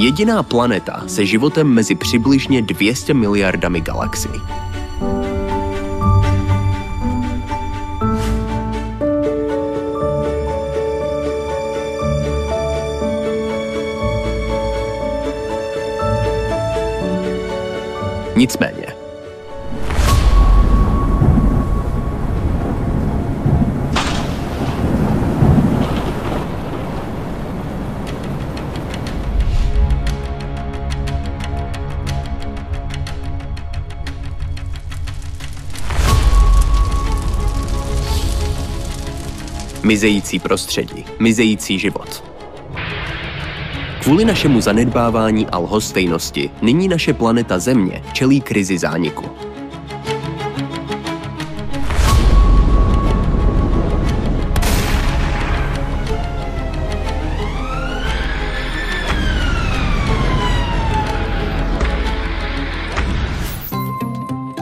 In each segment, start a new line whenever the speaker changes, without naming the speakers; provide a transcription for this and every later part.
Jediná planeta se životem mezi přibližně 200 miliardami galaxií. Nicméně. Mizející prostředí, mizející život. Kvůli našemu zanedbávání a lhostejnosti nyní naše planeta Země čelí krizi zániku.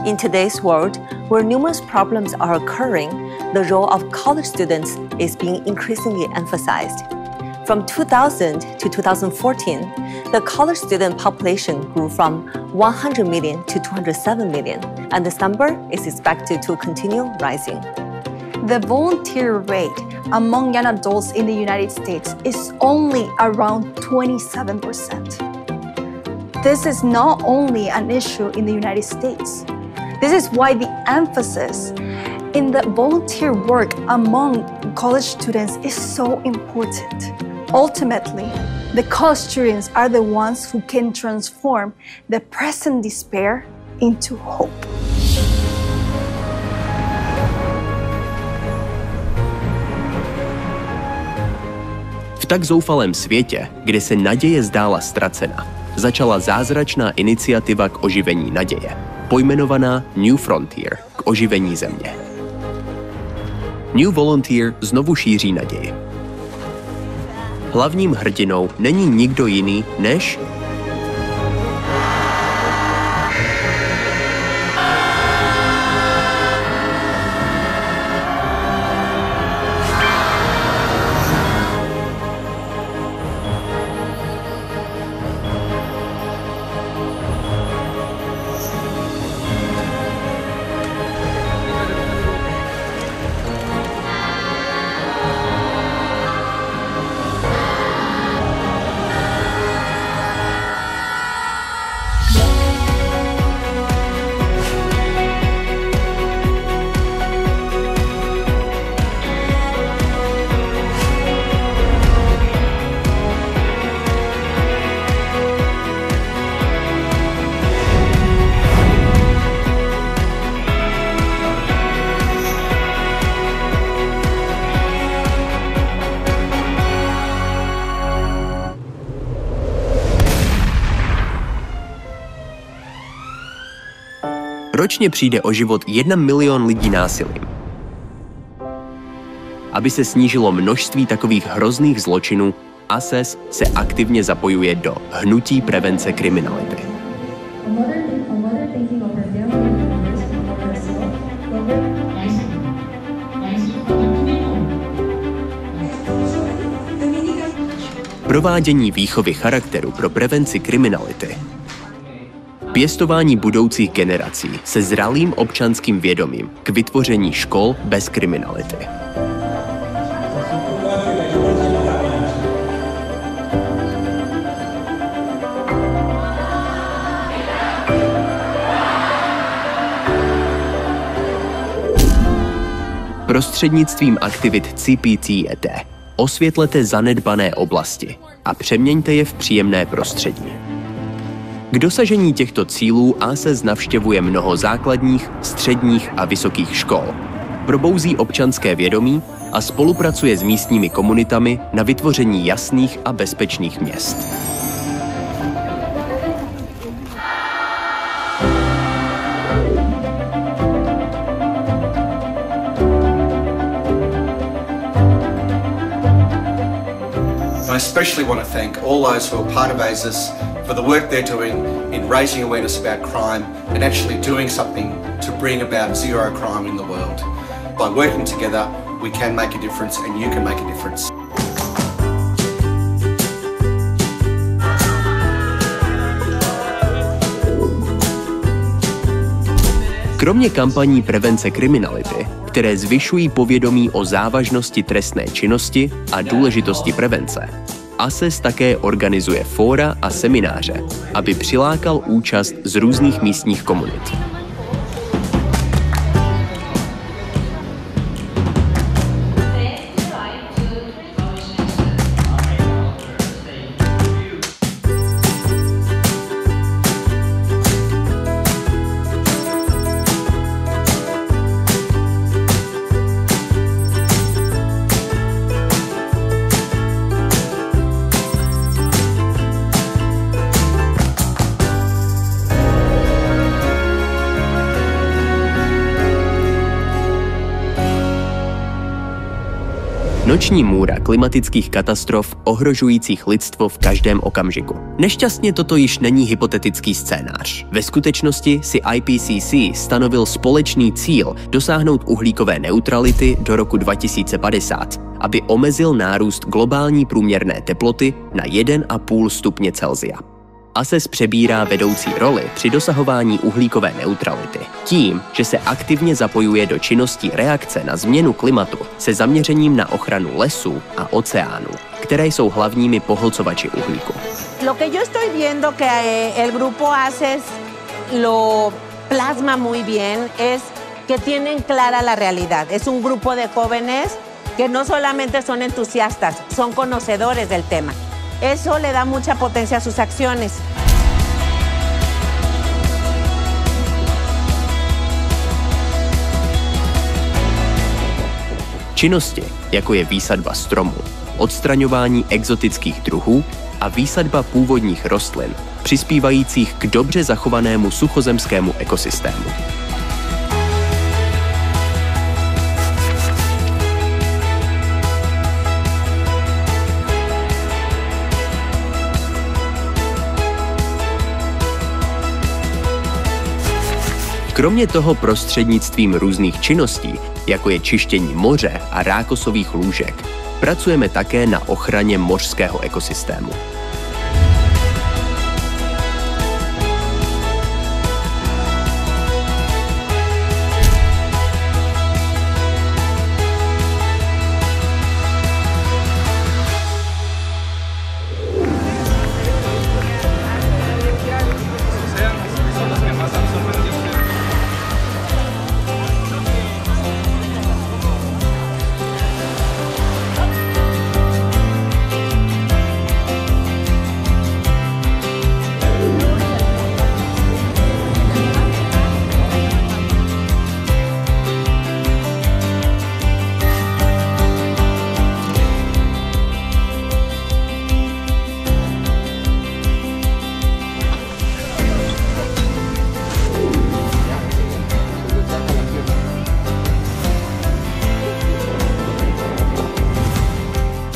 In today's world, where numerous problems are occurring, the role of college students is being increasingly emphasized. From 2000 to 2014, the college student population grew from 100 million to 207 million, and this number is expected to continue rising.
The volunteer rate among young adults in the United States is only around 27%. This is not only an issue in the United States. This is why the emphasis in the volunteer work among college students is so important. Ultimately, the college students are the ones who can transform the present despair into hope.
V tak zoufalém světě, kde se naděje zdála ztracena, začala zázračná iniciativa k oživení naděje, pojmenovaná New Frontier, k oživení Země. New Volunteer znovu šíří naději. Hlavním hrdinou není nikdo jiný než ročně přijde o život 1 milion lidí násilím. Aby se snížilo množství takových hrozných zločinů, ACES se aktivně zapojuje do hnutí prevence kriminality. Provádění výchovy charakteru pro prevenci kriminality. Pěstování budoucích generací se zralým občanským vědomím k vytvoření škol bez kriminality. Prostřednictvím aktivit CPTET osvětlete zanedbané oblasti a přeměňte je v příjemné prostředí. K dosažení těchto cílů ACES navštěvuje mnoho základních, středních a vysokých škol, probouzí občanské vědomí a spolupracuje s místními komunitami na vytvoření jasných a bezpečných měst.
I especially want to thank all those who are part of ACES for the work they're doing in raising awareness about crime and actually doing something to bring about zero crime in the world. By working together, we can make a difference and you can make a difference.
Kromě kampaní prevence kriminality, které zvyšují povědomí o závažnosti trestné činnosti a důležitosti prevence, ASES také organizuje fóra a semináře, aby přilákal účast z různých místních komunit. Noční můra klimatických katastrof ohrožujících lidstvo v každém okamžiku. Nešťastně toto již není hypotetický scénář. Ve skutečnosti si IPCC stanovil společný cíl dosáhnout uhlíkové neutrality do roku 2050, aby omezil nárůst globální průměrné teploty na 1,5 stupně Celsia. ASES přebírá vedoucí roli při dosahování uhlíkové neutrality tím, že se aktivně zapojuje do činností reakce na změnu klimatu se zaměřením na ochranu lesů a oceánů, které jsou hlavními pohlcovači uhlíku.
Lo que yo estoy viendo que el grupo ASES lo plasma muy bien es que tienen clara la realidad. Es un grupo de jóvenes que no solamente son entusiastas, son conocedores del tema. Eso le da mucha potencia a sus acciones.
Činnosti, jako je výsadba stromů, odstraňování exotických druhů a výsadba původních rostlin, přispívajících k dobře zachovanému suchozemskému ekosystému. Kromě toho prostřednictvím různých činností, jako je čištění moře a rákosových lůžek, pracujeme také na ochraně mořského ekosystému.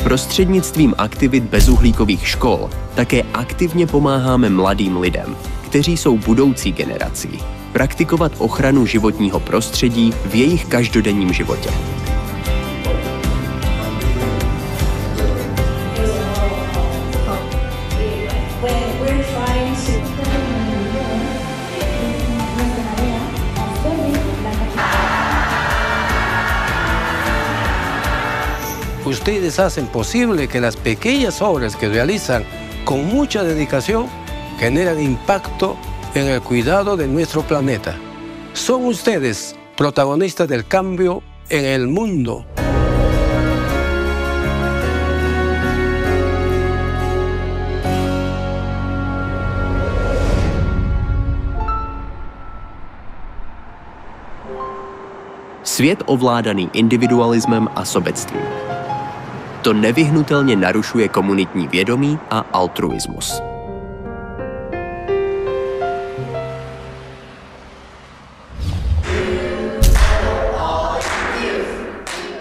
Prostřednictvím aktivit bezuhlíkových škol také aktivně pomáháme mladým lidem, kteří jsou budoucí generací, praktikovat ochranu životního prostředí v jejich každodenním životě.
Ustedes hacen posible que las pequeñas obras que realizan con mucha dedicación generan impacto en el cuidado de nuestro planeta. Son ustedes protagonistas del cambio en el mundo.
Svět ovládaný individualismem a sobectvím. To nevyhnutelně narušuje komunitní vědomí a altruismus.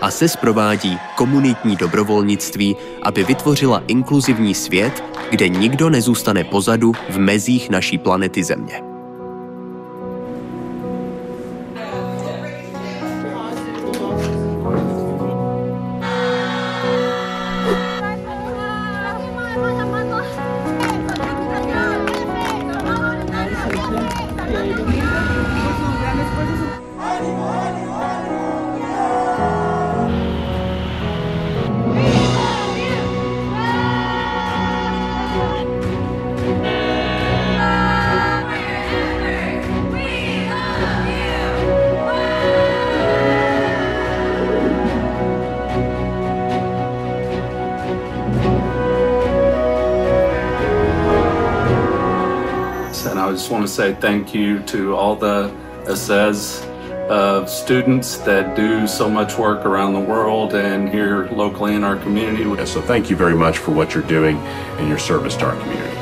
ASES provádí komunitní dobrovolnictví, aby vytvořila inkluzivní svět, kde nikdo nezůstane pozadu v mezích naší planety Země.
Ustedes just want to say thank you to all the ASES students that do so much work around the world and here locally in our community.
So thank you very much for what you're doing and your service to our community.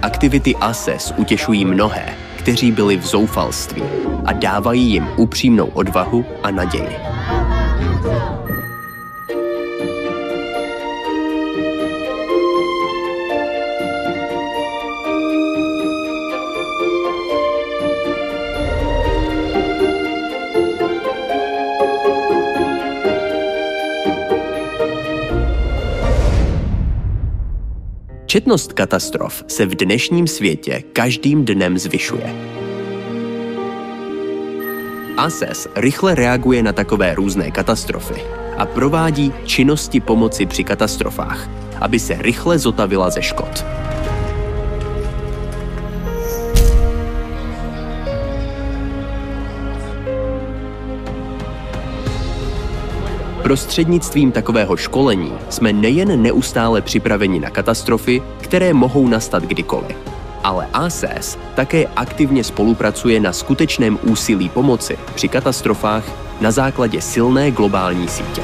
Aktivity ASES utěšují mnohé, kteří byli v zoufalství a dávají jim upřímnou odvahu a naději. Četnost katastrof se v dnešním světě každým dnem zvyšuje. ASES rychle reaguje na takové různé katastrofy a provádí činnosti pomoci při katastrofách, aby se rychle zotavila ze škod. Prostřednictvím takového školení jsme nejen neustále připraveni na katastrofy, které mohou nastat kdykoliv, ale ASES také aktivně spolupracuje na skutečném úsilí pomoci při katastrofách na základě silné globální sítě.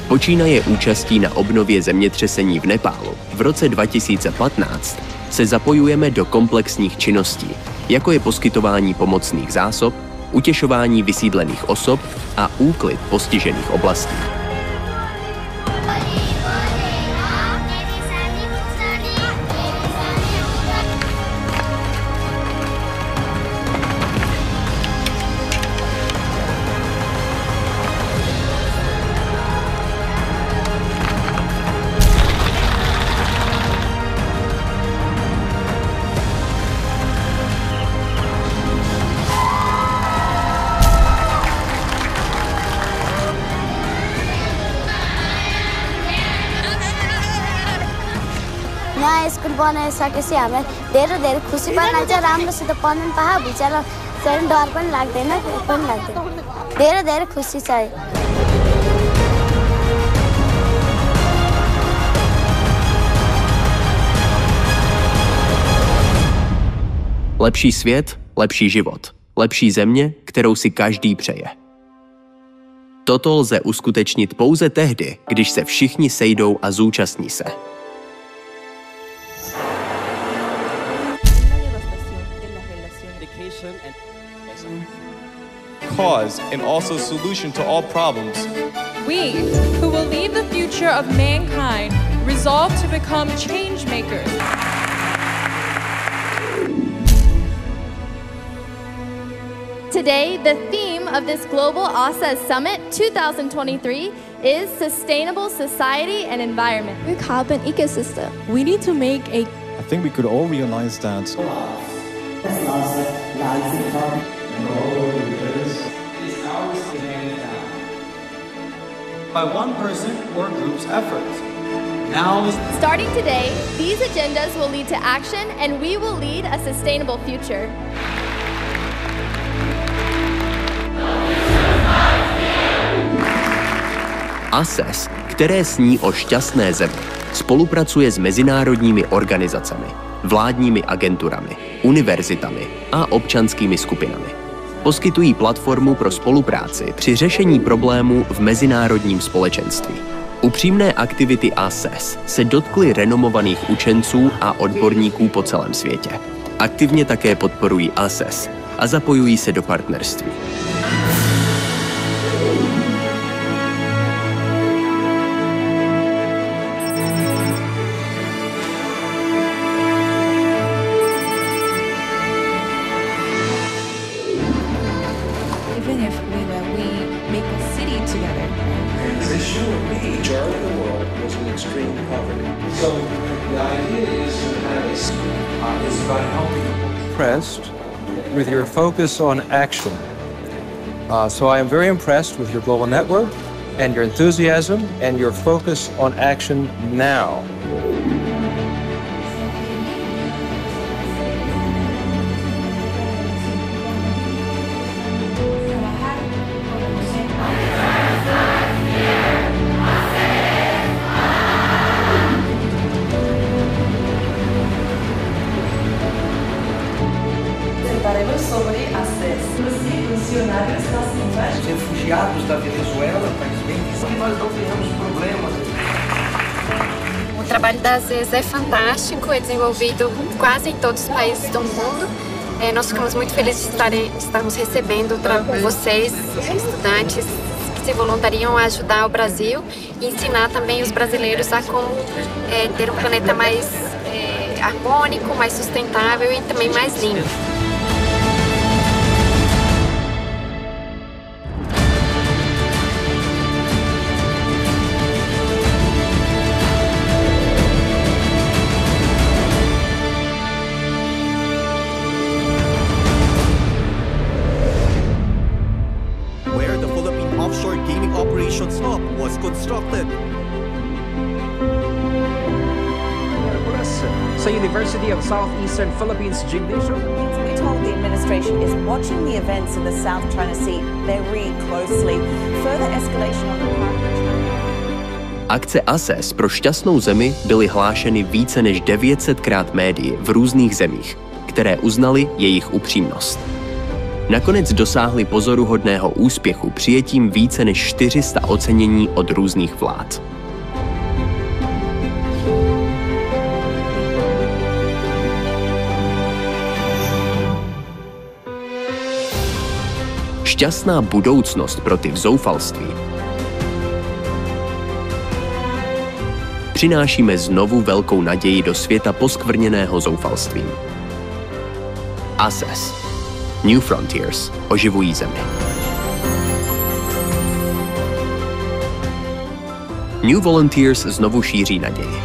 Počínaje účastí na obnově zemětřesení v Nepálu v roce 2015 se zapojujeme do komplexních činností, jako je poskytování pomocných zásob, utěšování vysídlených osob a úklid postižených oblastí.
School बनाइसकेपछि हामीलाई धेरै धेरै खुसी पनि लाग्छ राम्रोसित पढ्नु पनि पाए बिचारा चाहिँ डर पनि लाग्दैन पनि लाग्दैन धेरै धेरै खुसी छ
Lepší svět, lepší život. Lepší země, kterou si každý přeje. Toto lze uskutečnit pouze tehdy, když se všichni sejdou a zúčastní se.
Cause and also solution to all problems.
We, who will lead the future of mankind, resolve to become change makers.
Today, the theme of this Global ASES Summit 2023 is Sustainable Society and Environment.
Carbon ecosystem.
We need to make a...
I think we could all realize that.
By one person or group's efforts. Now,
starting today, these agendas will lead to action and we will lead a sustainable future.
ASES, které sní o šťastné zemi, spolupracuje s mezinárodními organizacemi, vládními agenturami, univerzitami a občanskými skupinami. Poskytují platformu pro spolupráci při řešení problémů v mezinárodním společenství. Upřímné aktivity ASES se dotkly renomovaných učenců a odborníků po celém světě. Aktivně také podporují ASES a zapojují se do partnerství.
is about helping them.
Impressed with your focus on action. So I am very impressed with your global network and your enthusiasm and your focus on action now.
Sobre acesso. Funcionários nacionais. Refugiados da Venezuela, país bem que nós não tenhamos problemas.
O trabalho da ACES é fantástico, é desenvolvido quase em todos os países do mundo. Nós ficamos muito felizes de estarmos recebendo vocês, estudantes, que se voluntariam a ajudar o Brasil e ensinar também os brasileiros a como ter um planeta mais harmônico, mais sustentável e também mais limpo.
Offshore gaming operations hub was constructed.
Sa University of Southeastern Philippines Gymnasium.
We're told the administration is watching the events in the South China Sea very closely. Further escalation on the part of China.
Akce ACES pro šťastnou zemi byly hlášeny více než 900krát médii v různých zemích, které uznali jejich upřímnost. Nakonec dosáhli pozoruhodného úspěchu přijetím více než 400 ocenění od různých vlád. Šťastná budoucnost proti zoufalství. Přinášíme znovu velkou naději do světa poskvrněného zoufalstvím. ACES. New Frontiers oživují zemi. New Volunteers znovu šíří naději.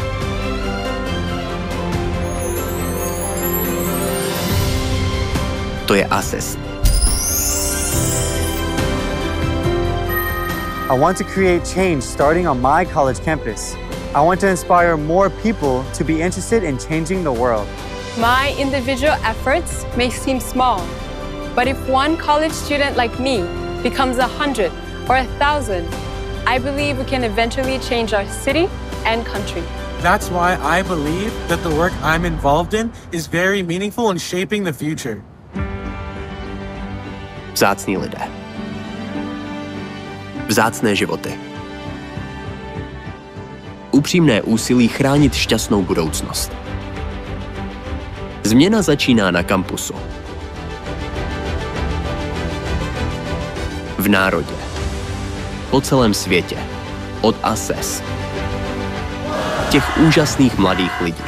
To je ACES.
I want to create change starting on my college campus. I want to inspire more people to be interested in changing the world.
My individual efforts may seem small, but if one college student like me becomes 100 or 1,000, I believe we can eventually change our city and country.
That's why I believe that the work I'm involved in is very meaningful in shaping the future.
Vzácní lidé. Vzácné životy. Upřímné úsilí chránit šťastnou budoucnost. Změna začíná na kampusu. V národě. Po celém světě. Od ACES. Těch úžasných mladých lidí.